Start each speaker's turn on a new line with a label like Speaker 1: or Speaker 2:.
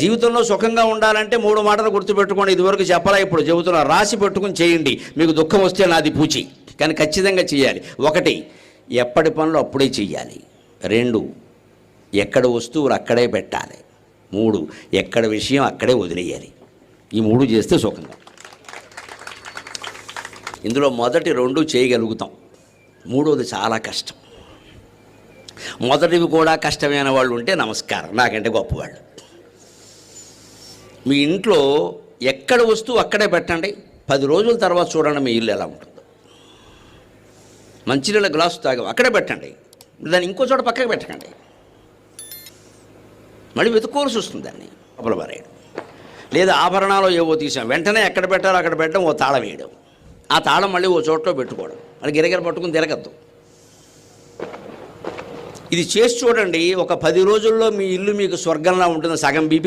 Speaker 1: జీవితంలో సుఖంగా ఉండాలంటే 3 మాటలు గుర్తుపెట్టుకోండి. ఇదివరకు చెప్పలా, ఇప్పుడు చెబుతున్నా. రాసి పెట్టుకుని చేయండి. మీకు దుఃఖం వస్తే నాది పూచి, కానీ ఖచ్చితంగా చేయాలి. 1, ఎప్పటి పనులు అప్పుడే చెయ్యాలి. 2, ఎక్కడ వస్తువులు అక్కడే పెట్టాలి. 3, ఎక్కడ విషయం అక్కడే వదిలేయాలి. ఈ 3 చేస్తే సుఖంగా. ఇందులో మొదటి 2 చేయగలుగుతాం, 3వది చాలా కష్టం. మొదటివి కూడా కష్టమైన వాళ్ళు ఉంటే నమస్కారం, నాకంటే గొప్పవాళ్ళు. మీ ఇంట్లో ఎక్కడ వస్తువు అక్కడే పెట్టండి. 10 రోజుల తర్వాత చూడండి మీ ఇల్లు ఎలా ఉంటుందో. మంచినీళ్ళ గ్లాసు తాగాం, అక్కడే పెట్టండి. దాన్ని ఇంకో చోట పక్కకి పెట్టకండి. మళ్ళీ వెతుక్కోవాల్సి వస్తుంది దాన్ని లోపల పారేయడం. లేదా ఆభరణాలు ఏవో తీసాం, వెంటనే ఎక్కడ పెట్టాలో అక్కడ పెట్టడం, ఓ తాళం వేయడం. ఆ తాళం మళ్ళీ ఓ చోట్లో పెట్టుకోవడం. అది గిరగిర పట్టుకుని తిరగద్దు. ఇది చేసి చూడండి. ఒక 10 రోజుల్లో మీ ఇల్లు మీకు స్వర్గంలా ఉంటుంది. సగం బీపీ